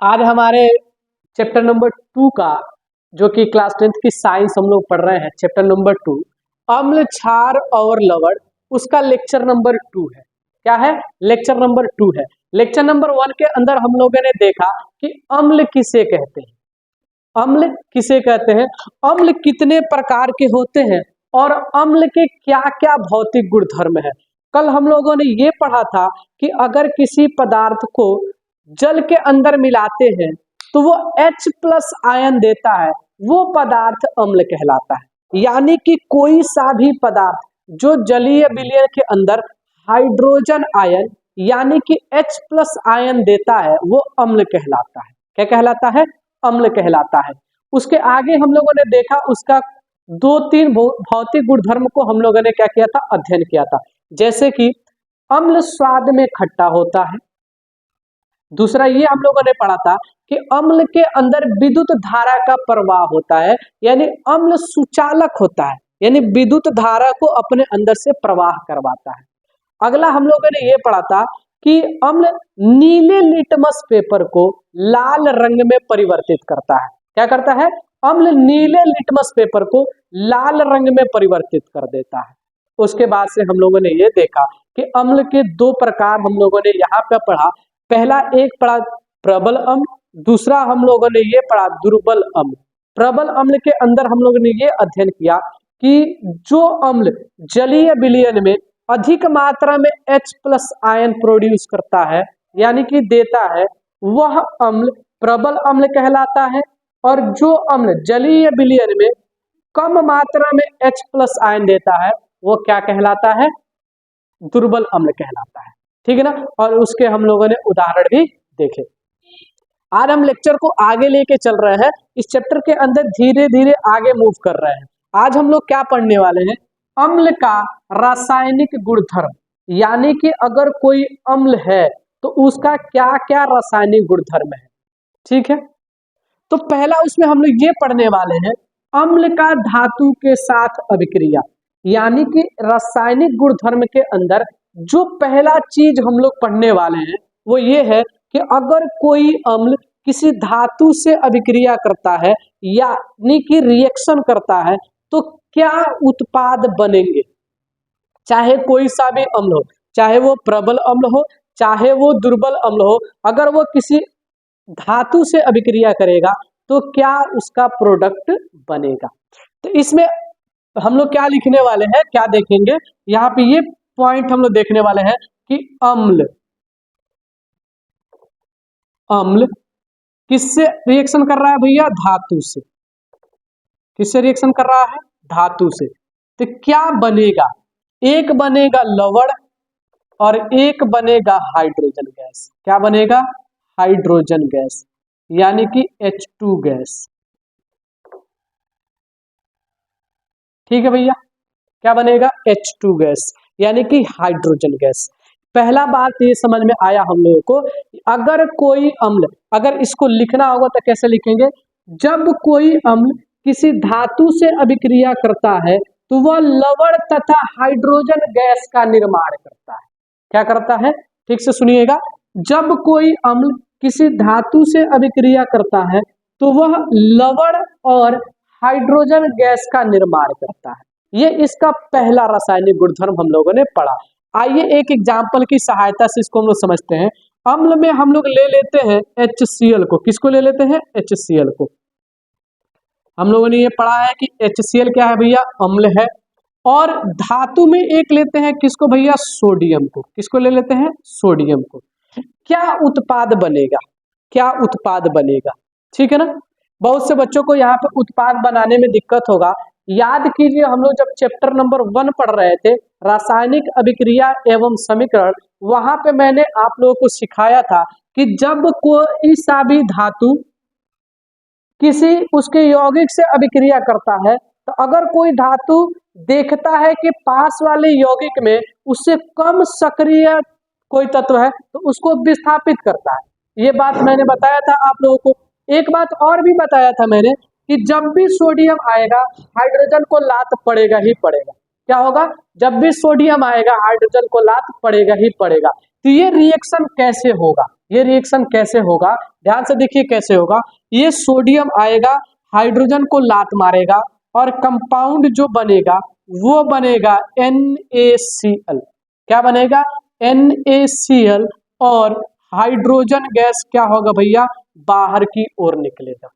आज हमारे chapter number 2 का जो कि क्लास 10th की साइंस हम लोग पढ़ रहे हैं, चैप्टर नंबर 2 अम्ल, क्षार और लवण, उसका लेक्चर नंबर 2 है। क्या है? लेक्चर नंबर 2 है। लेक्चर नंबर 1 के अंदर हम लोगों ने देखा कि अम्ल किसे कहते हैं, अम्ल किसे कहते हैं, अम्ल कितने प्रकार के होते हैं और अम्ल के क्या क्या भौतिक गुणधर्म है। कल हम लोगों ने ये पढ़ा था कि अगर किसी पदार्थ को जल के अंदर मिलाते हैं तो वो H+ आयन देता है, वो पदार्थ अम्ल कहलाता है। यानी कि कोई सा भी पदार्थ जो जलीय विलयन के अंदर हाइड्रोजन आयन यानी कि H+ आयन देता है वो अम्ल कहलाता है। क्या कहलाता है? अम्ल कहलाता है। उसके आगे हम लोगों ने देखा उसका 2-3 भौतिक गुणधर्म को हम लोगों ने क्या किया था? अध्ययन किया था। जैसे कि अम्ल स्वाद में खट्टा होता है। दूसरा ये हम लोगों ने पढ़ा था कि अम्ल के अंदर विद्युत धारा का प्रवाह होता है, यानी अम्ल सुचालक होता है, यानी विद्युत धारा को अपने अंदर से प्रवाह करवाता है। अगला हम लोगों ने ये पढ़ा था कि अम्ल नीले लिटमस पेपर को लाल रंग में परिवर्तित करता है। क्या करता है? अम्ल नीले लिटमस पेपर को लाल रंग में परिवर्तित कर देता है। उसके बाद से हम लोगों ने ये देखा कि अम्ल के 2 प्रकार हम लोगों ने यहाँ पे पढ़ा। पहला एक पढ़ा प्रबल अम्ल, दूसरा हम लोगों ने ये पढ़ा दुर्बल अम्ल। प्रबल अम्ल के अंदर हम लोगों ने ये अध्ययन किया कि जो अम्ल जलीय विलयन में अधिक मात्रा में H+ आयन प्रोड्यूस करता है यानी कि देता है, वह अम्ल प्रबल अम्ल कहलाता है, और जो अम्ल जलीय विलयन में कम मात्रा में H+ आयन देता है वो क्या कहलाता है? दुर्बल अम्ल कहलाता है। ठीक है ना? और उसके हम लोगों ने उदाहरण भी देखे। आज हम लेक्चर को आगे लेके चल रहे हैं, इस चैप्टर के अंदर धीरे धीरे आगे मूव कर रहे हैं। आज हम लोग क्या पढ़ने वाले हैं? अम्ल का रासायनिक गुणधर्म, यानी कि अगर कोई अम्ल है तो उसका क्या क्या रासायनिक गुणधर्म है। ठीक है, तो पहला उसमें हम लोग ये पढ़ने वाले हैं अम्ल का धातु के साथ अभिक्रिया, यानी कि रासायनिक गुणधर्म के अंदर जो पहला चीज हम लोग पढ़ने वाले हैं वो ये है कि अगर कोई अम्ल किसी धातु से अभिक्रिया करता है यानी कि रिएक्शन करता है तो क्या उत्पाद बनेंगे। चाहे कोई सा भी अम्ल हो, चाहे वो प्रबल अम्ल हो, चाहे वो दुर्बल अम्ल हो, अगर वो किसी धातु से अभिक्रिया करेगा तो क्या उसका प्रोडक्ट बनेगा। तो इसमें हम लोग क्या लिखने वाले हैं, क्या देखेंगे यहाँ पे, ये पॉइंट हम लोग देखने वाले हैं कि अम्ल अम्ल किससे रिएक्शन कर रहा है भैया? धातु से। किससे रिएक्शन कर रहा है? धातु से। तो क्या बनेगा? एक बनेगा लवण और एक बनेगा हाइड्रोजन गैस। क्या बनेगा? हाइड्रोजन गैस, यानी कि H2 गैस। ठीक है भैया, क्या बनेगा? H2 गैस, यानी कि हाइड्रोजन गैस। पहला बात ये समझ में आया हम लोगों को, अगर कोई अम्ल, अगर इसको लिखना होगा तो कैसे लिखेंगे? जब कोई अम्ल किसी धातु से अभिक्रिया करता है तो वह लवण तथा हाइड्रोजन गैस का निर्माण करता है। क्या करता है? ठीक से सुनिएगा, जब कोई अम्ल किसी धातु से अभिक्रिया करता है तो वह लवण और हाइड्रोजन गैस का निर्माण करता है। ये इसका पहला रासायनिक गुणधर्म हम लोगों ने पढ़ा। आइए एक एग्जाम्पल की सहायता से इसको हम लोग समझते हैं। अम्ल में हम लोग ले लेते हैं HCl को। किसको ले लेते हैं? HCl को। हम लोगों ने ये पढ़ा है कि HCl क्या है भैया? अम्ल है। और धातु में एक लेते हैं किसको भैया? सोडियम को। किसको ले लेते हैं? सोडियम को। क्या उत्पाद बनेगा? क्या उत्पाद बनेगा? ठीक है ना? बहुत से बच्चों को यहाँ पे उत्पाद बनाने में दिक्कत होगा। याद कीजिए, हम लोग जब चैप्टर नंबर 1 पढ़ रहे थे रासायनिक अभिक्रिया एवं समीकरण, वहां पे मैंने आप लोगों को सिखाया था कि जब कोई सा भी धातु किसी उसके यौगिक से अभिक्रिया करता है तो अगर कोई धातु देखता है कि पास वाले यौगिक में उससे कम सक्रिय कोई तत्व है तो उसको विस्थापित करता है। ये बात मैंने बताया था आप लोगों को। एक बात और भी बताया था मैंने कि जब भी सोडियम आएगा हाइड्रोजन को लात पड़ेगा ही पड़ेगा। क्या होगा, जब भी सोडियम आएगा हाइड्रोजन को लात पड़ेगा ही पड़ेगा। तो ये रिएक्शन कैसे होगा, ये रिएक्शन कैसे होगा, ध्यान से देखिए कैसे होगा। ये सोडियम आएगा, हाइड्रोजन को लात मारेगा और कंपाउंड जो बनेगा वो बनेगा NaCl। क्या बनेगा, NaCl, और हाइड्रोजन गैस क्या होगा भैया, बाहर की ओर निकलेगा।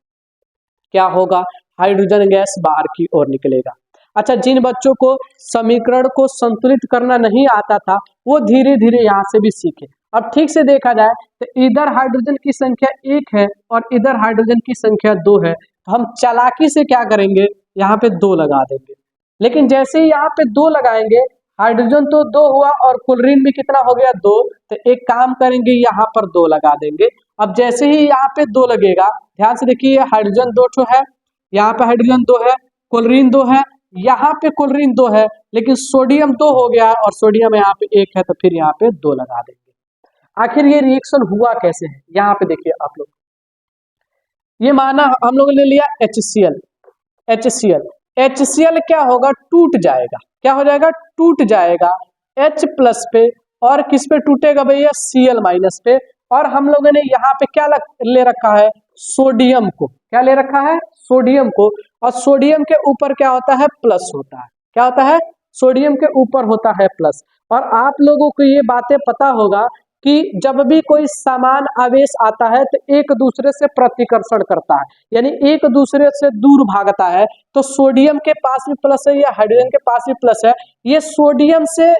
क्या होगा, हाइड्रोजन गैस बाहर की ओर निकलेगा। अच्छा, जिन बच्चों को समीकरण को संतुलित करना नहीं आता था वो धीरे धीरे यहाँ से भी सीखे। अब ठीक से देखा जाए तो इधर हाइड्रोजन की संख्या 1 है और इधर हाइड्रोजन की संख्या 2 है, तो हम चालाकी से क्या करेंगे, यहाँ पे 2 लगा देंगे। लेकिन जैसे ही यहाँ पे 2 लगाएंगे, हाइड्रोजन तो 2 हुआ और क्लोरीन भी कितना हो गया, 2, तो एक काम करेंगे यहाँ पर 2 लगा देंगे। अब जैसे ही यहाँ पे 2 लगेगा, ध्यान से देखिए हाइड्रोजन 2 ठो है, यहाँ पे हाइड्रोजन 2 है, क्लोरीन 2 है, यहाँ पे क्लोरीन 2 है, लेकिन सोडियम 2 हो गया और सोडियम यहाँ पे 1 है, तो फिर यहाँ पे 2 लगा देंगे। आखिर ये रिएक्शन हुआ कैसे है, यहाँ पे देखिए आप लोग, ये माना हम लोगों ने लिया HCl क्या होगा, टूट जाएगा। क्या हो जाएगा, टूट जाएगा H प्लस पे, और किस पे टूटेगा भैया, Cl माइनस पे। और हम लोगों ने यहाँ पे क्या ले रखा है, सोडियम को। क्या ले रखा है, सोडियम को, और सोडियम के ऊपर क्या होता है, प्लस होता है। क्या होता है, सोडियम के ऊपर होता है प्लस। और आप लोगों को ये बातें पता होगा कि जब भी कोई समान आवेश आता है तो एक दूसरे से प्रतिकर्षण करता है, यानी एक दूसरे से दूर भागता है। तो सोडियम के पास भी प्लस है या हाइड्रोजन के पास भी प्लस है, ये सोडियम से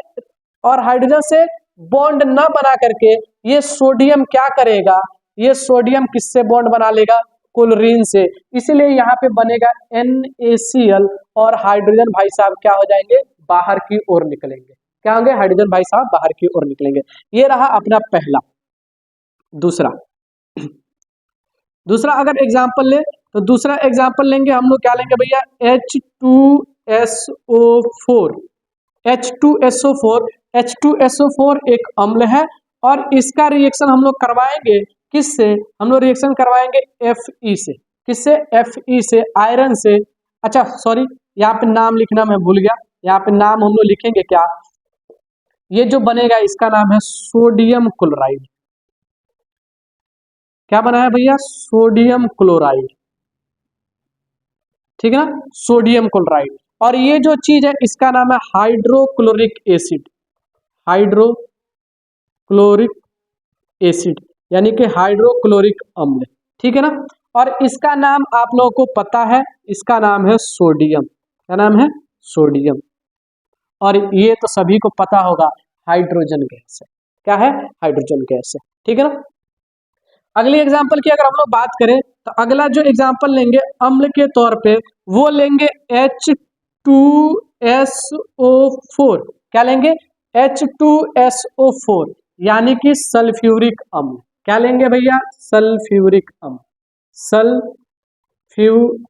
और हाइड्रोजन से बॉन्ड न बना करके ये सोडियम क्या करेगा, ये सोडियम किससे बॉन्ड बना लेगा, क्लोरीन से। इसलिए यहाँ पे बनेगा NaCl, और हाइड्रोजन भाई साहब क्या हो जाएंगे, बाहर की ओर निकलेंगे। क्या होंगे, हाइड्रोजन भाई साहब बाहर की ओर निकलेंगे। ये रहा अपना पहला। दूसरा अगर एग्जाम्पल ले तो दूसरा एग्जाम्पल लेंगे हम लोग, क्या लेंगे भैया, H2SO4। H2SO4 एक अम्ल है और इसका रिएक्शन हम लोग करवाएंगे किससे, हम लोग रिएक्शन करवाएंगे Fe से। किससे, Fe से, आयरन से। अच्छा सॉरी, यहाँ पे नाम लिखना मैं भूल गया, यहाँ पे नाम हम लोग लिखेंगे क्या, ये जो बनेगा इसका नाम है सोडियम क्लोराइड। क्या बना है भैया, सोडियम क्लोराइड, ठीक है ना, सोडियम क्लोराइड। और ये जो चीज है इसका नाम है हाइड्रोक्लोरिक एसिड। हाइड्रोक्लोरिक एसिड यानी कि हाइड्रोक्लोरिक अम्ल, ठीक है ना। और इसका नाम आप लोगों को पता है, इसका नाम है सोडियम। क्या नाम है, सोडियम। और ये तो सभी को पता होगा, हाइड्रोजन गैस है। क्या है, हाइड्रोजन गैस है, ठीक है ना। अगली एग्जाम्पल की अगर हम लोग बात करें तो अगला जो एग्जाम्पल लेंगे अम्ल के तौर पे वो लेंगे H2SO4। क्या लेंगे, H2SO4 यानी कि सल्फ्यूरिक अम्ल। क्या लेंगे भैया, सल्फ्यूरिक अम्ल। सल्फ्यूरिक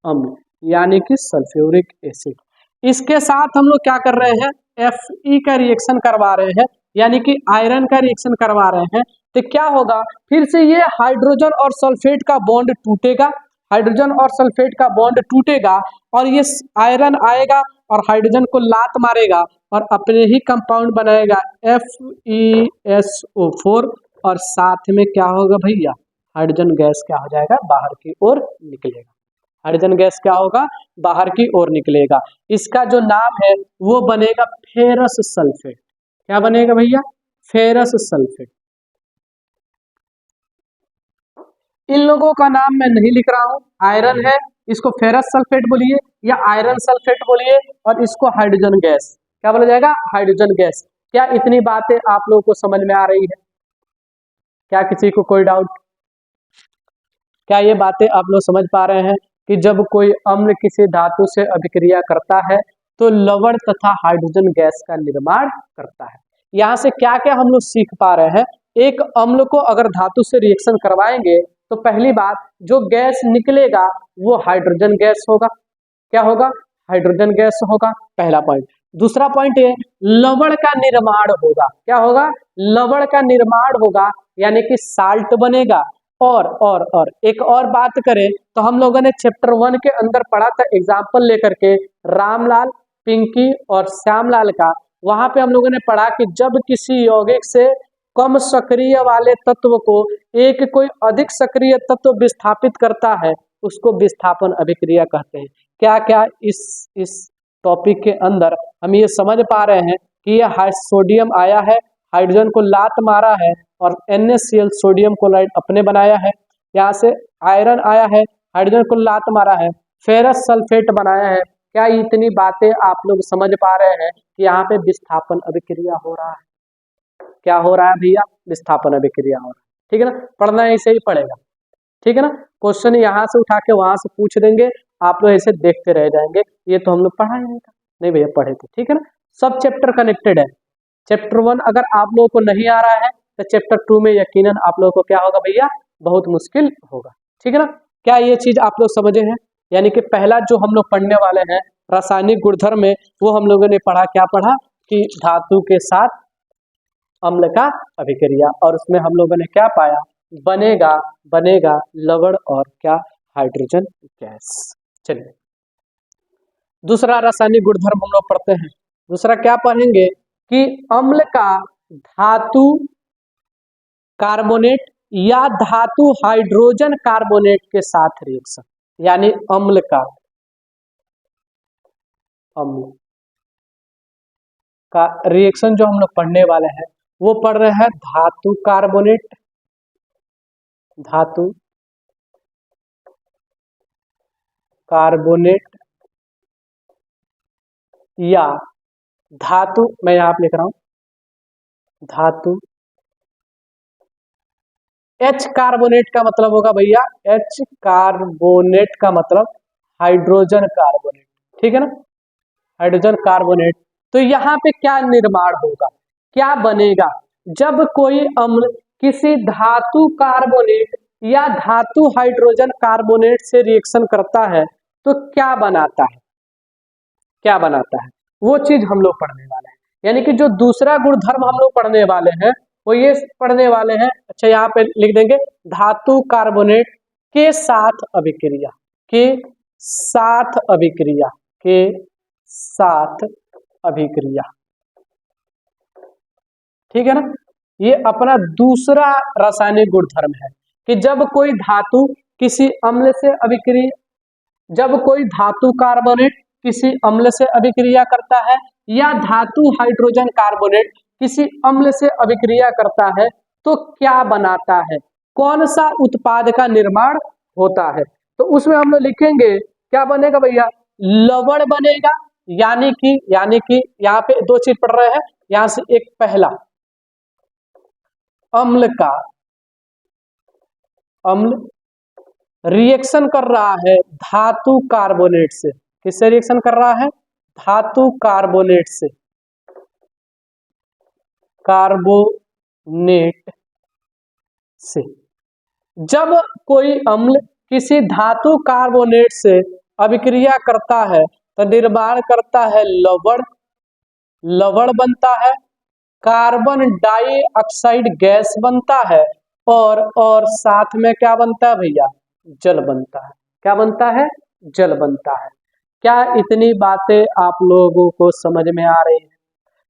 अम्ल यानी कि सल्फ्यूरिक एसिड। इसके साथ हम लोग क्या कर रहे हैं, Fe का रिएक्शन करवा रहे हैं, यानी कि आयरन का रिएक्शन करवा रहे हैं। तो क्या होगा, फिर से ये हाइड्रोजन और सल्फेट का बॉन्ड टूटेगा, हाइड्रोजन और सल्फेट का बॉन्ड टूटेगा, और ये आयरन आएगा और हाइड्रोजन को लात मारेगा और अपने ही कंपाउंड बनाएगा FeSO4, और साथ में क्या होगा भैया, हाइड्रोजन गैस क्या हो जाएगा, बाहर की ओर निकलेगा। हाइड्रोजन गैस क्या होगा, बाहर की ओर निकलेगा। इसका जो नाम है वो बनेगा फेरस सल्फेट। क्या बनेगा भैया, फेरस सल्फेट। इन लोगों का नाम मैं नहीं लिख रहा हूं, आयरन है इसको फेरस सल्फेट बोलिए या आयरन सल्फेट बोलिए, और इसको हाइड्रोजन गैस। क्या बोला जाएगा, हाइड्रोजन गैस। क्या इतनी बातें आप लोगों को समझ में आ रही है, क्या किसी को कोई डाउट, क्या ये बातें आप लोग समझ पा रहे हैं कि जब कोई अम्ल किसी धातु से अभिक्रिया करता है तो लवण तथा हाइड्रोजन गैस का निर्माण करता है। यहाँ से क्या क्या हम लोग सीख पा रहे हैं, एक अम्ल को अगर धातु से रिएक्शन करवाएंगे तो पहली बात जो गैस निकलेगा वो हाइड्रोजन गैस होगा। क्या होगा, हाइड्रोजन गैस होगा, पहला पॉइंट। दूसरा पॉइंट है लवण का निर्माण होगा। क्या होगा, लवण का निर्माण होगा यानी कि साल्ट बनेगा। और एक और बात करें तो हम लोगों ने चैप्टर 1 के अंदर पढ़ा था एग्जाम्पल लेकर के, रामलाल पिंकी और श्यामलाल का, वहां पे हम लोगों ने पढ़ा कि जब किसी यौगिक से कम सक्रिय वाले तत्व को एक कोई अधिक सक्रिय तत्व विस्थापित करता है उसको विस्थापन अभिक्रिया कहते हैं। क्या क्या इस टॉपिक के अंदर हम ये समझ पा रहे हैं कि यह सोडियम आया है, हाइड्रोजन को लात मारा है और NaCl सोडियम क्लोराइड अपने बनाया है। यहाँ से आयरन आया है, हाइड्रोजन को लात मारा है, फेरस सल्फेट बनाया है। क्या इतनी बातें आप लोग समझ पा रहे हैं कि यहाँ पे विस्थापन अभिक्रिया हो रहा है? क्या हो रहा है भैया? विस्थापन अभिक्रिया हो रहा है। ठीक है ना, पढ़ना ऐसे ही पड़ेगा। ठीक है ना, क्वेश्चन यहाँ से उठा के वहां से पूछ देंगे, आप लोग ऐसे देखते रह जाएंगे, ये तो हम लोग पढ़ा ही नहीं था। नहीं भैया पढ़े थे। ठीक है ना, सब चैप्टर कनेक्टेड है। चैप्टर 1 अगर आप लोगों को नहीं आ रहा है तो चैप्टर 2 में यकीनन आप लोगों को क्या होगा भैया? बहुत मुश्किल होगा। ठीक है ना, क्या ये चीज आप लोग समझे हैं? यानी कि पहला जो हम लोग पढ़ने वाले हैं रासायनिक गुणधर्म में, वो हम लोगों ने पढ़ा, क्या पढ़ा कि धातु के साथ अम्ल का अभिक्रिया, और उसमें हम लोगों ने क्या पाया? बनेगा लवण और क्या? Hydrogen gas. चलिए दूसरा रासायनिक गुणधर्म हम लोग पढ़ते हैं। दूसरा क्या पढ़ेंगे कि अम्ल का धातु कार्बोनेट या धातु हाइड्रोजन कार्बोनेट के साथ रिएक्शन, यानी अम्ल का रिएक्शन जो हम लोग पढ़ने वाले हैं वो पढ़ रहे हैं धातु कार्बोनेट या धातु, मैं यहां पे लिख रहा हूं धातु H कार्बोनेट का मतलब होगा भैया, H कार्बोनेट का मतलब हाइड्रोजन कार्बोनेट। ठीक है ना, हाइड्रोजन कार्बोनेट। तो यहाँ पे क्या निर्माण होगा, क्या बनेगा? जब कोई अम्ल किसी धातु कार्बोनेट या धातु हाइड्रोजन कार्बोनेट से रिएक्शन करता है तो क्या बनाता है? वो चीज हम लोग पढ़ने वाले हैं। यानी कि जो दूसरा गुणधर्म हम लोग पढ़ने वाले हैं वो ये पढ़ने वाले हैं। अच्छा, यहाँ पे लिख देंगे धातु कार्बोनेट के साथ अभिक्रिया। ठीक है ना, ये अपना दूसरा रासायनिक गुणधर्म है कि जब कोई धातु किसी अम्ल से जब कोई धातु कार्बोनेट किसी अम्ल से अभिक्रिया करता है या धातु हाइड्रोजन कार्बोनेट किसी अम्ल से अभिक्रिया करता है तो क्या बनाता है? कौन सा उत्पाद का निर्माण होता है? तो उसमें हम लोग लिखेंगे क्या बनेगा भैया? लवण बनेगा। यानी कि यहाँ पे दो चीज पढ़ रहे हैं। यहाँ से एक पहला अम्ल रिएक्शन कर रहा है धातु कार्बोनेट से। किससे रिएक्शन कर रहा है? धातु कार्बोनेट से। जब कोई अम्ल किसी धातु कार्बोनेट से अभिक्रिया करता है तो निर्माण करता है लवण बनता है, कार्बन डाइऑक्साइड गैस बनता है और साथ में क्या बनता है भैया? जल बनता है। क्या बनता है? जल बनता है। क्या इतनी बातें आप लोगों को समझ में आ रही है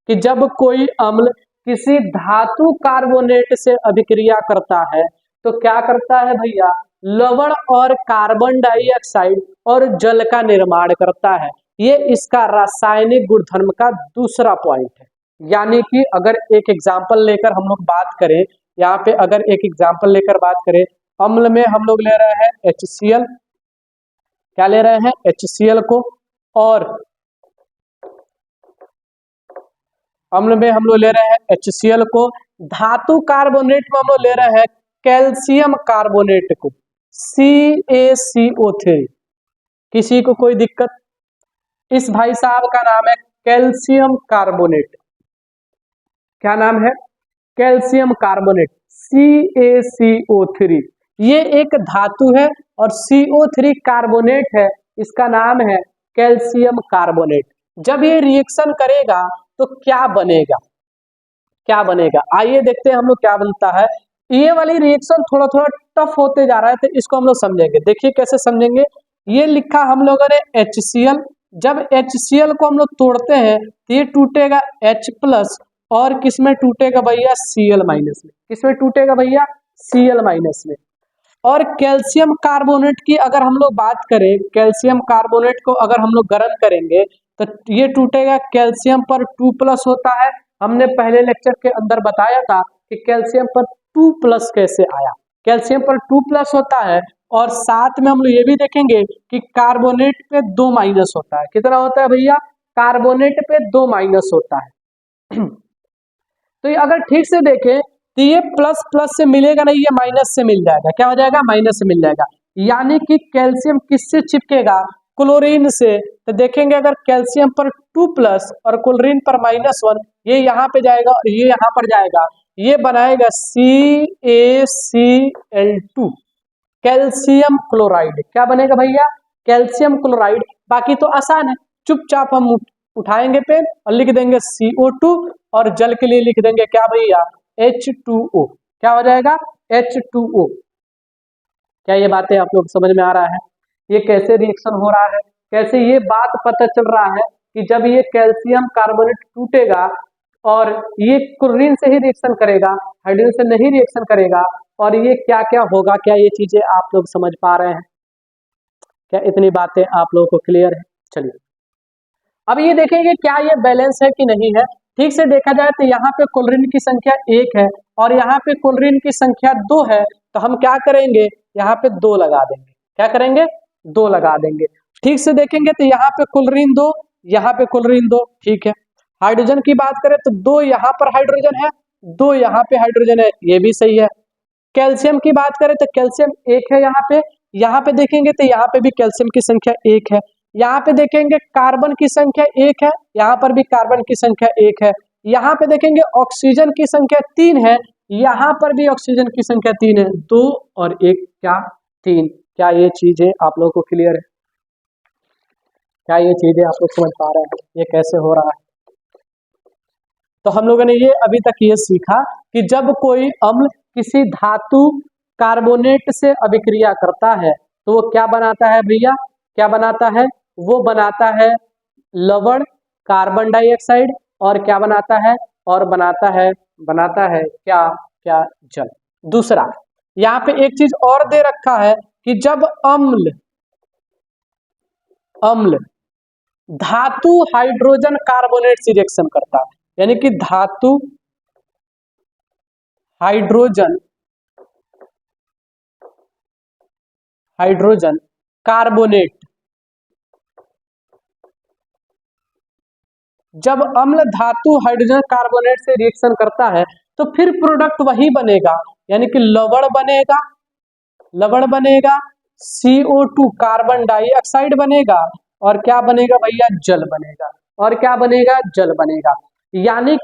कि जब कोई अम्ल किसी धातु कार्बोनेट से अभिक्रिया करता है तो क्या करता है भैया? लवण और कार्बन डाइऑक्साइड और जल का निर्माण करता है। ये इसका रासायनिक गुणधर्म का दूसरा पॉइंट है। यानी कि अगर एक एग्जाम्पल लेकर हम लोग बात करें, यहाँ पे अगर एक एग्जाम्पल लेकर बात करें, अम्ल में हम लोग ले रहे हैं HCl, क्या ले रहे हैं? HCl को, और अम्ल में हम लोग ले रहे हैं HCl को, धातु कार्बोनेट में हम लोग ले रहे हैं कैल्शियम कार्बोनेट को, CaCO3। किसी को कोई दिक्कत? इस भाई साहब का नाम है कैल्शियम कार्बोनेट। क्या नाम है? Calcium carbonate, CaCO3। ये एक धातु है और CO3 कार्बोनेट है, इसका नाम है कैल्शियम कार्बोनेट। जब ये रिएक्शन करेगा तो क्या बनेगा? आइए देखते हैं हम लोग क्या बनता है। ये वाली रिएक्शन थोड़ा थोड़ा टफ होते जा रहा है तो इसको हम लोग समझेंगे। देखिए कैसे समझेंगे। ये लिखा हम लोगों ने HCl, जब HCl को हम लोग तोड़ते हैं तो ये टूटेगा H प्लस, और किसमें टूटेगा भैया, Cl माइनस में। किसमें टूटेगा भैया, Cl माइनस में। और कैल्शियम कार्बोनेट की अगर हम लोग बात करें, कैल्शियम कार्बोनेट को अगर हम लोग गर्म करेंगे तो ये टूटेगा, कैल्शियम पर 2 प्लस होता है। हमने पहले लेक्चर के अंदर बताया था कि कैल्शियम पर 2 प्लस कैसे आया। कैल्शियम पर 2 प्लस होता है, और साथ में हम लोग ये भी देखेंगे कि कार्बोनेट पे 2 माइनस होता है। कितना होता है भैया, कार्बोनेट पे 2 माइनस होता है। तो ये अगर ठीक से देखें तो ये प्लस प्लस से मिलेगा नहीं, ये माइनस से मिल जाएगा। क्या हो जाएगा, माइनस से मिल जाएगा। यानी कि कैल्शियम किससे चिपकेगा, क्लोरीन से। तो देखेंगे अगर कैल्शियम पर 2 प्लस और क्लोरीन पर -1, ये यहाँ पे जाएगा और ये यहाँ पर जाएगा, ये बनाएगा CaCl2, कैल्शियम क्लोराइड। क्या बनेगा भैया, कैल्शियम क्लोराइड। बाकी तो आसान है, चुपचाप हम उठाएंगे पेन और लिख देंगे CO2, और जल के लिए लिख देंगे क्या भैया, H2O। क्या हो जाएगा, H2O। क्या ये बातें आप लोग समझ में आ रहा है, ये कैसे रिएक्शन हो रहा है, कैसे ये बात पता चल रहा है कि जब ये कैल्शियम कार्बोनेट टूटेगा और ये क्लोरीन से ही रिएक्शन करेगा, हाइड्रोजन से नहीं रिएक्शन करेगा, और ये क्या क्या होगा। क्या ये चीजें आप लोग समझ पा रहे हैं, क्या इतनी बातें आप लोगों को क्लियर है। चलिए अब ये देखेंगे क्या ये बैलेंस है कि नहीं है। ठीक से देखा जाए तो यहाँ पे क्लोरीन की संख्या 1 है और यहाँ पे क्लोरीन की संख्या 2 है, तो हम क्या करेंगे, यहाँ पे 2 लगा देंगे। क्या करेंगे, 2 लगा देंगे। ठीक से देखेंगे तो यहाँ पे क्लोरीन 2, यहाँ पे क्लोरीन 2, ठीक है। हाइड्रोजन की बात करें तो 2 यहाँ पर हाइड्रोजन है, 2 यहाँ पे हाइड्रोजन है, ये भी सही है। कैल्शियम की बात करें तो कैल्शियम 1 है यहाँ पे देखेंगे तो यहाँ पे भी कैल्शियम की संख्या 1 है। यहाँ पे देखेंगे कार्बन की संख्या 1 है, यहाँ पर भी कार्बन की संख्या 1 है। यहाँ पे देखेंगे ऑक्सीजन की संख्या 3 है, यहाँ पर भी ऑक्सीजन की संख्या 3 है। 2 और 1 क्या, 3। क्या ये चीजें आप लोगों को क्लियर है, क्या ये चीजें आप लोग समझ पा रहे हैं, ये कैसे हो रहा है। तो हम लोगों ने ये अभी तक ये सीखा कि जब कोई अम्ल किसी धातु कार्बोनेट से अभिक्रिया करता है तो वो क्या बनाता है भैया, क्या बनाता है, वो बनाता है लवण कार्बन डाइऑक्साइड, और क्या बनाता है, और बनाता है क्या क्या, जल। दूसरा यहाँ पे एक चीज और दे रखा है कि जब अम्ल धातु हाइड्रोजन कार्बोनेट से रिएक्शन करता है, यानी कि धातु हाइड्रोजन कार्बोनेट, जब अम्ल धातु हाइड्रोजन कार्बोनेट से रिएक्शन करता है तो फिर प्रोडक्ट वही बनेगा, यानी कि लवण बनेगा, CO2 कार्बन डाइऑक्साइड बनेगा, और क्या बनेगा भैया, जल बनेगा। और क्या बनेगा, जल बनेगा। यानी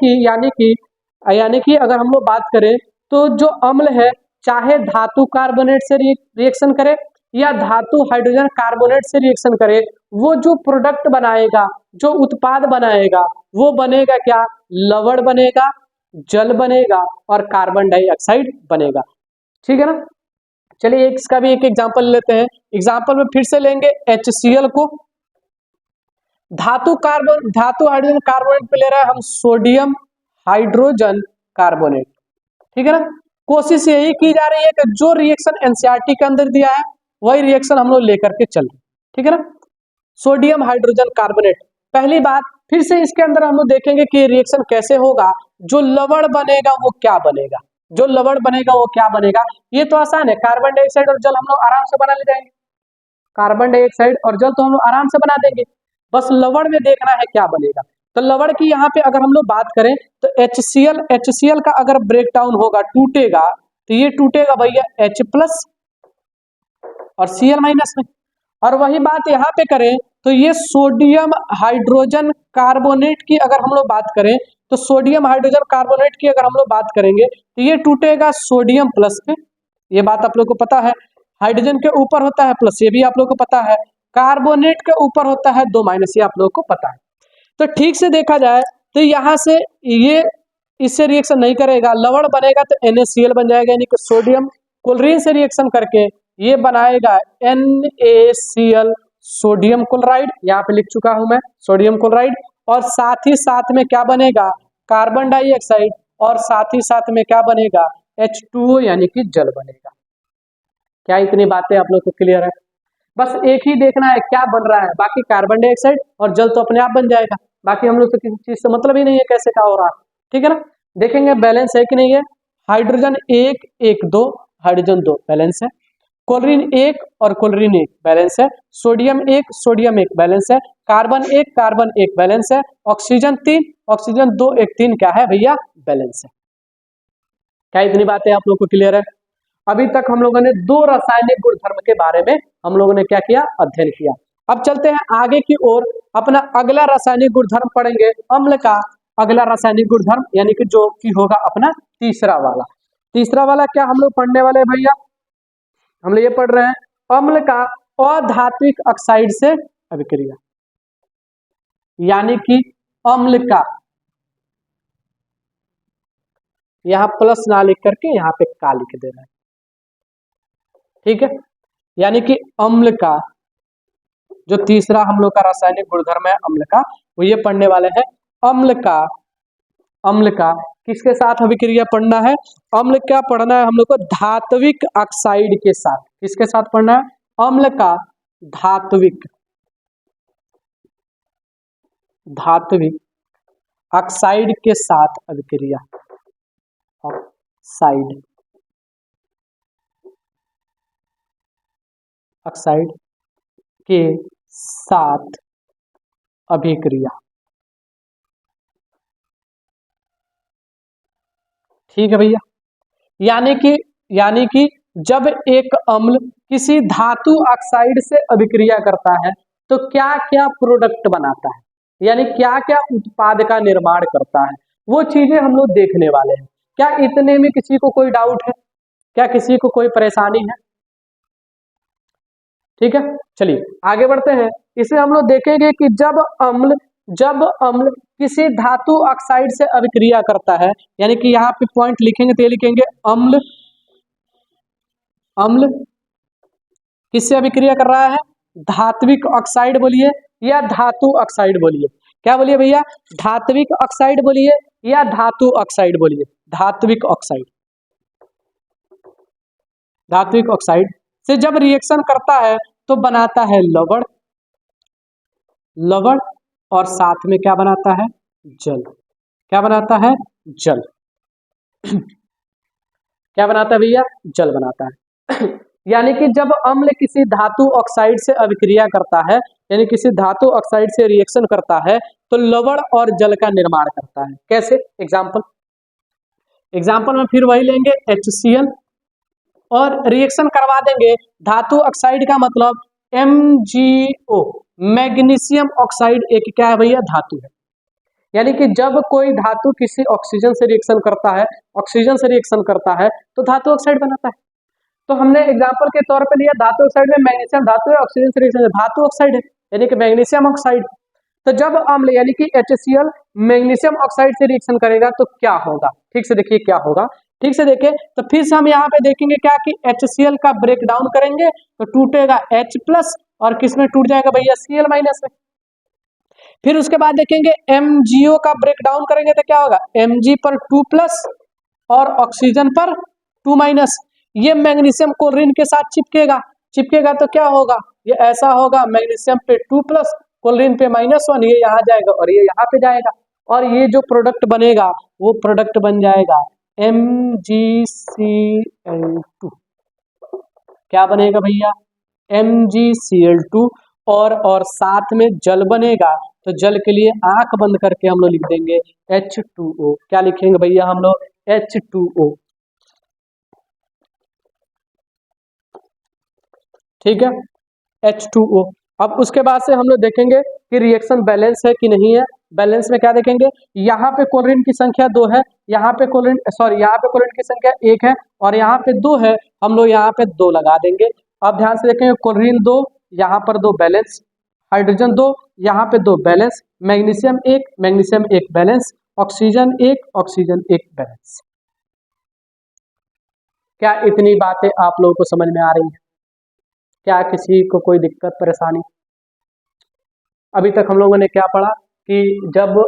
कि अगर हम लोग बात करें तो जो अम्ल है चाहे धातु कार्बोनेट से रिएक्शन करे या धातु हाइड्रोजन कार्बोनेट से रिएक्शन करे, वो जो प्रोडक्ट बनाएगा, जो उत्पाद बनाएगा, वो बनेगा क्या, लवण बनेगा, जल बनेगा, और कार्बन डाइऑक्साइड बनेगा। ठीक है ना। चलिए इसका भी एक एग्जांपल लेते हैं। एग्जांपल में फिर से लेंगे HCl को, धातु हाइड्रोजन कार्बोनेट पे ले रहा है हम सोडियम हाइड्रोजन कार्बोनेट। ठीक है ना। कोशिश यही की जा रही है कि जो रिएक्शन एनसीईआरटी के अंदर दिया है वही रिएक्शन हम लोग लेकर के चल रहे हैं। ठीक है ना। सोडियम हाइड्रोजन कार्बोनेट, पहली बात फिर से इसके अंदर हम लोग देखेंगे कि रिएक्शन कैसे होगा, जो लवण बनेगा वो क्या बनेगा, ये तो आसान है। कार्बन डाइऑक्साइड और जल हम लोग आराम से बना ले जाएंगे, कार्बन डाइऑक्साइड और जल तो हम लोग आराम से बना देंगे, बस लवण में देखना है क्या बनेगा। तो लवण की यहाँ पे अगर हम लोग बात करें तो HCl का अगर ब्रेक डाउन होगा, टूटेगा, तो ये टूटेगा भैया H प्लस और Cl माइनस में। और वही बात यहाँ पे करें तो ये सोडियम हाइड्रोजन कार्बोनेट की अगर हम लोग बात करें तो सोडियम हाइड्रोजन कार्बोनेट की अगर हम लोग बात करेंगे तो ये टूटेगा सोडियम प्लस पे। ये बात आप लोग को पता है, हाइड्रोजन के ऊपर होता है प्लस, ये भी आप लोग को पता है, कार्बोनेट के ऊपर होता है 2 माइनस, ये आप लोग को पता है। तो ठीक से देखा जाए तो यहाँ से ये इससे रिएक्शन नहीं करेगा, लवण बनेगा तो NaCl बन जाएगा, यानी कि सोडियम क्लोरीन से रिएक्शन करके ये बनाएगा NaCl, सोडियम क्लोराइड, यहाँ पे लिख चुका हूं मैं सोडियम क्लोराइड, और साथ ही साथ में क्या बनेगा, कार्बन डाइऑक्साइड, और साथ ही साथ में क्या बनेगा, H2O यानी कि जल बनेगा। क्या इतनी बातें आप लोग को क्लियर है? बस एक ही देखना है क्या बन रहा है, बाकी कार्बन डाइऑक्साइड और जल तो अपने आप बन जाएगा, बाकी हम लोग तो किसी चीज से मतलब ही नहीं है कैसे क्या हो रहा है। ठीक है ना, देखेंगे बैलेंस है कि नहीं है। हाइड्रोजन एक एक दो, हाइड्रोजन दो बैलेंस है, क्लोरीन एक और क्लोरीन एक बैलेंस है, सोडियम एक बैलेंस है, कार्बन एक बैलेंस है, ऑक्सीजन तीन, ऑक्सीजन दो एक तीन क्या है भैया, बैलेंस है। क्या इतनी बातें आप लोग को क्लियर है? अभी तक हम लोगों ने दो रासायनिक गुणधर्म के बारे में हम लोगों ने क्या किया, अध्ययन किया। अब चलते हैं आगे की ओर, अपना अगला रासायनिक गुणधर्म पढ़ेंगे अम्ल का। अगला रासायनिक गुणधर्म यानी कि जो कि होगा अपना तीसरा वाला। तीसरा वाला क्या हम लोग पढ़ने वाले हैं भैया, हम लोग ये पढ़ रहे हैं अम्ल का अधात्विक ऑक्साइड से अभिक्रिया, यानी कि अम्ल का, यहां प्लस ना लिख करके यहाँ पे का लिख दे रहे हैं। ठीक है, यानी कि अम्ल का जो तीसरा हम लोग का रासायनिक गुणधर्म है अम्ल का, वो ये पढ़ने वाले हैं अम्ल का किसके साथ अभिक्रिया पढ़ना है, अम्ल क्या पढ़ना है हम लोग को, धात्विक ऑक्साइड के साथ। किसके साथ पढ़ना है, अम्ल का धात्विक ऑक्साइड के साथ अभिक्रिया, ऑक्साइड के साथ अभिक्रिया। ठीक है भैया, यानी कि जब एक अम्ल किसी धातु ऑक्साइड से अभिक्रिया करता है तो क्या क्या प्रोडक्ट बनाता है, यानी क्या क्या उत्पाद का निर्माण करता है, वो चीजें हम लोग देखने वाले हैं। क्या इतने में किसी को कोई डाउट है, क्या किसी को कोई परेशानी है? ठीक है, चलिए आगे बढ़ते हैं। इसमें हम लोग देखेंगे कि जब अम्ल किसी धातु ऑक्साइड से अभिक्रिया करता है, यानी कि यहाँ पे पॉइंट लिखेंगे तो ये लिखेंगे अम्ल किससे अभिक्रिया कर रहा है, धात्विक ऑक्साइड बोलिए या धातु ऑक्साइड बोलिए, क्या बोलिए भैया, धात्विक ऑक्साइड बोलिए या धातु ऑक्साइड बोलिए, धात्विक ऑक्साइड से जब रिएक्शन करता है तो बनाता है लवण और साथ में क्या बनाता है, जल। क्या बनाता है, जल। क्या बनाता है भैया, जल बनाता है। यानी कि जब अम्ल किसी धातु ऑक्साइड से अभिक्रिया करता है, यानी किसी धातु ऑक्साइड से रिएक्शन करता है तो लवण और जल का निर्माण करता है। कैसे, एग्जाम्पल में फिर वही लेंगे HCl और रिएक्शन करवा देंगे धातु ऑक्साइड का मतलब MgO, मैग्नीशियम ऑक्साइड एक क्या है भैया, धातु है। यानी कि जब कोई धातु किसी ऑक्सीजन से रिएक्शन करता है तो धातु ऑक्साइड बनाता है। तो हमने एग्जांपल के तौर पे लिया धातु ऑक्साइड में मैग्नीशियम धातु है, ऑक्सीजन से रिएक्शन धातु ऑक्साइड है यानी कि मैग्नीशियम ऑक्साइड। तो जब अम्ल यानी कि HCl मैग्नीशियम ऑक्साइड से रिएक्शन करेगा तो क्या होगा, ठीक से देखिए क्या होगा, ठीक से देखिए। तो फिर से हम यहाँ पे देखेंगे क्या कि HCl का ब्रेक डाउन करेंगे तो टूटेगा H+ और किस में टूट जाएगा भैया, Cl- में। फिर उसके बाद देखेंगे MgO का ब्रेक डाउन करेंगे तो क्या होगा, Mg पर 2+ और ऑक्सीजन पर 2-। ये मैग्नीशियम क्लोरीन के साथ चिपकेगा तो क्या होगा, ये ऐसा होगा, मैग्नीशियम पे 2+ क्लोरीन पे -1, ये यहाँ जाएगा और ये यहाँ पे जाएगा और ये जो प्रोडक्ट बनेगा वो प्रोडक्ट बन जाएगा MgCl2। क्या बनेगा भैया, MgCl2 और साथ में जल बनेगा। तो जल के लिए आंख बंद करके हम लोग लिख देंगे H2O। क्या लिखेंगे भैया हम लोग, H2O। ठीक है, H2O। अब उसके बाद से हम लोग देखेंगे कि रिएक्शन बैलेंस है कि नहीं है। बैलेंस में क्या देखेंगे, यहाँ पे क्लोरीन की संख्या 2 है, यहाँ पे क्लोरीन की संख्या 1 है और यहाँ पे 2 है, हम लोग यहाँ पे 2 लगा देंगे। अब ध्यान से देखेंगे, क्लोरीन 2, यहाँ पर 2 बैलेंस, हाइड्रोजन 2, यहाँ पे 2 balance, magnesium 1 balance, oxygen 1 balance. क्या इतनी बातें आप लोगों को समझ में आ रही है? क्या किसी को कोई दिक्कत परेशानी? अभी तक हम लोगों ने क्या पढ़ा कि जब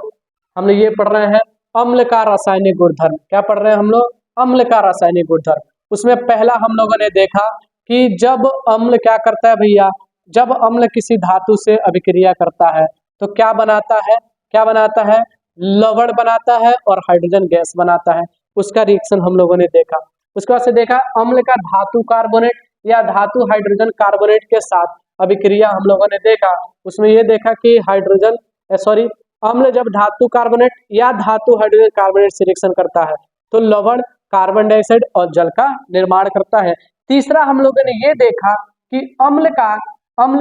हमने ये पढ़ रहे हैं अम्ल का रासायनिक गुणधर्म, क्या पढ़ रहे हैं हम लोग, अम्ल का रासायनिक गुणधर्म। उसमें पहला हम लोगों ने देखा कि जब अम्ल क्या करता है भैया, जब अम्ल किसी धातु से अभिक्रिया करता है तो क्या बनाता है, क्या बनाता है, लवण बनाता है और हाइड्रोजन गैस बनाता है। उसका रिएक्शन हम लोगों ने देखा। उसके बाद से देखा अम्ल का धातु कार्बोनेट या धातु हाइड्रोजन कार्बोनेट के साथ अभिक्रिया हम लोगों ने देखा। उसमें ये देखा कि हाइड्रोजन सॉरी अम्ल जब धातु कार्बोनेट या धातु हाइड्रोजन कार्बोनेट से रिएक्शन करता है तो लवण, कार्बन डाइऑक्साइड और जल का निर्माण करता है। तीसरा हम लोगों ने ये देखा कि अम्ल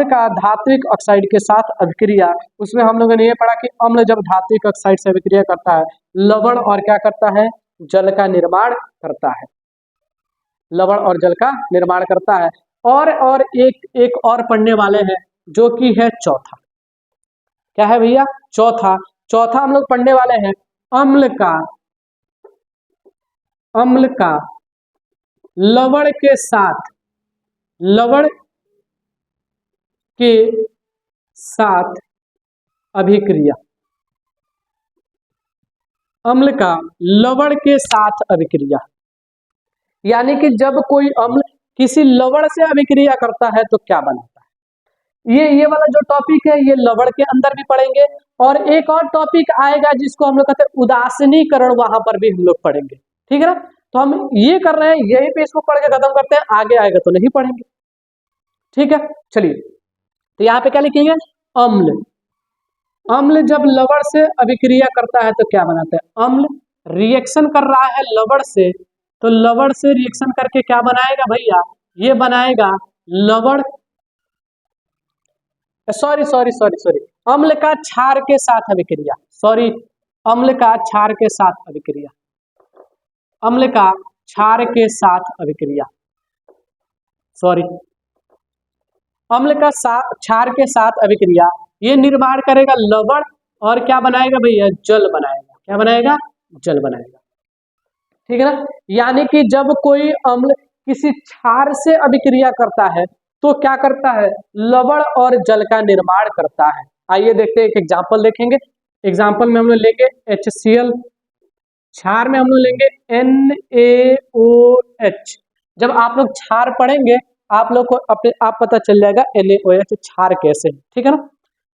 का धात्विक ऑक्साइड के साथ अभिक्रिया, उसमें हम लोगों ने ये पढ़ा कि अम्ल जब धात्विक ऑक्साइड से अभिक्रिया करता है लवण और क्या करता है, जल का निर्माण करता है, लवण और जल का निर्माण करता है। और एक और पढ़ने वाले हैं जो कि है चौथा, क्या है भैया, चौथा हम लोग पढ़ने वाले हैं अम्ल का लवण के साथ अभिक्रिया, अम्ल का लवण के साथ अभिक्रिया, यानी कि जब कोई अम्ल किसी लवण से अभिक्रिया करता है तो क्या बनाता है। ये वाला जो टॉपिक है ये लवण के अंदर भी पढ़ेंगे और एक और टॉपिक आएगा जिसको हम लोग कहते हैं उदासीनीकरण, वहां पर भी हम लोग पढ़ेंगे, ठीक है ना। तो हम ये कर रहे हैं, यही पे इसको पढ़ के खत्म करते हैं, आगे आएगा तो नहीं पढ़ेंगे, ठीक है। चलिए तो यहाँ पे क्या लिखेंगे, अम्ल जब लवण से अभिक्रिया करता है तो क्या बनाता है, अम्ल रिएक्शन कर रहा है लवण से, तो लवण से रिएक्शन करके क्या बनाएगा भैया, ये बनाएगा लवण सॉरी अम्ल का क्षार के साथ अभिक्रिया, अम्ल का क्षार के साथ अभिक्रिया, अम्ल का क्षार के साथ अभिक्रिया, अम्ल का क्षार के साथ अभिक्रिया, ये निर्माण करेगा लवण और क्या बनाएगा भैया, जल बनाएगा, क्या बनाएगा, जल बनाएगा, ठीक है ना। यानी कि जब कोई अम्ल किसी क्षार से अभिक्रिया करता है तो क्या करता है, लवण और जल का निर्माण करता है। आइए देखते हैं, एक एग्जांपल देखेंगे। एग्जांपल में हम लोग लेंगे HCl, क्षार में हम लोग लेंगे NaOH। जब आप लोग क्षार पढ़ेंगे आप लोग को अपने आप पता चल जाएगा NaOH क्षार कैसे है, ठीक है ना।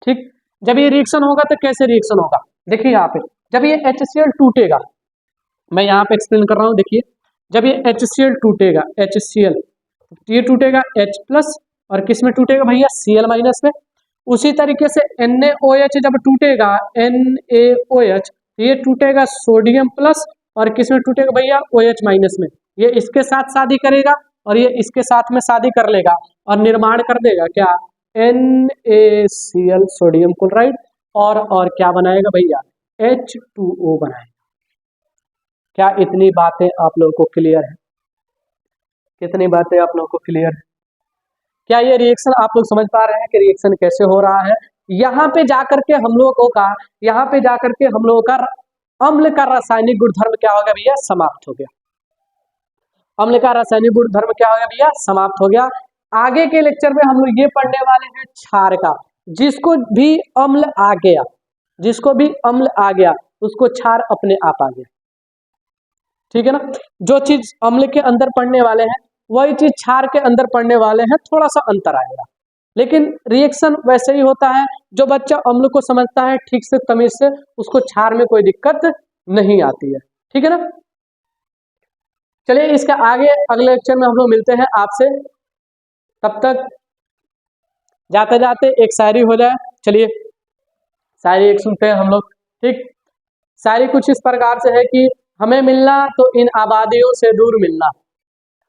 ठीक, जब ये रिएक्शन होगा तो कैसे रिएक्शन होगा, देखिए यहाँ पे जब ये HCl टूटेगा, मैं यहाँ पे एक्सप्लेन कर रहा हूँ, देखिए जब ये HCl टूटेगा, HCl ये टूटेगा H+ और किस में टूटेगा भैया, Cl- में। उसी तरीके से NaOH जब टूटेगा, NaOH ये टूटेगा सोडियम प्लस और किस में टूटेगा भैया, OH- में। ये इसके साथ शादी करेगा और ये इसके साथ में शादी कर लेगा और निर्माण कर देगा क्या, NaCl सोडियम क्लोराइड और क्या बनाएगा भैया, H2O बनाएगा। क्या इतनी बातें आप लोगों को क्लियर है, कितनी बातें आप लोगों को क्लियर है, क्या ये रिएक्शन आप लोग समझ पा रहे हैं कि रिएक्शन कैसे हो रहा है। यहाँ पे जाकर के हम लोगों का अम्ल का रासायनिक गुणधर्म क्या हो गया भैया, समाप्त हो गया। अम्ल का रासायनिक गुणधर्म क्या हो गया भैया, समाप्त हो गया। आगे के लेक्चर में हम लोग ये पढ़ने वाले हैं क्षार का, जिसको भी अम्ल आ गया उसको क्षार अपने आप आ गया, ठीक है ना। जो चीज अम्ल के अंदर पढ़ने वाले हैं वही चीज क्षार के अंदर पढ़ने वाले हैं, थोड़ा सा अंतर आएगा, लेकिन रिएक्शन वैसे ही होता है। जो बच्चा अम्ल को समझता है ठीक से तमीज से, उसको क्षार में कोई दिक्कत नहीं आती है, ठीक है ना। चलिए इसका आगे अगले लेक्चर में हम लोग मिलते हैं आपसे, तब तक जाते जाते एक शायरी हो जाए। चलिए शायरी एक सुनते हैं हम लोग, ठीक। शायरी कुछ इस प्रकार से है कि हमें मिलना तो इन आबादियों से दूर मिलना,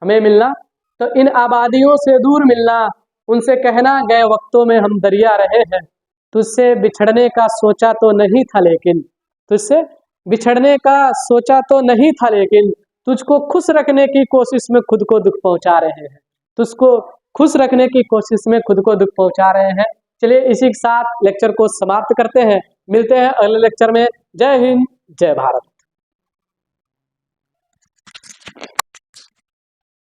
हमें मिलना तो इन आबादियों से दूर मिलना, उनसे कहना गए वक्तों में हम दरिया रहे हैं, तुझसे बिछड़ने का सोचा तो नहीं था लेकिन, तुझसे बिछड़ने का सोचा तो नहीं था लेकिन, तुझको खुश रखने की कोशिश में खुद को दुख पहुंचा रहे हैं, तुझको खुश रखने की कोशिश में खुद को दुख पहुंचा रहे हैं। चलिए इसी के साथ लेक्चर को समाप्त करते हैं, मिलते हैं अगले लेक्चर में। जय हिंद, जय भारत।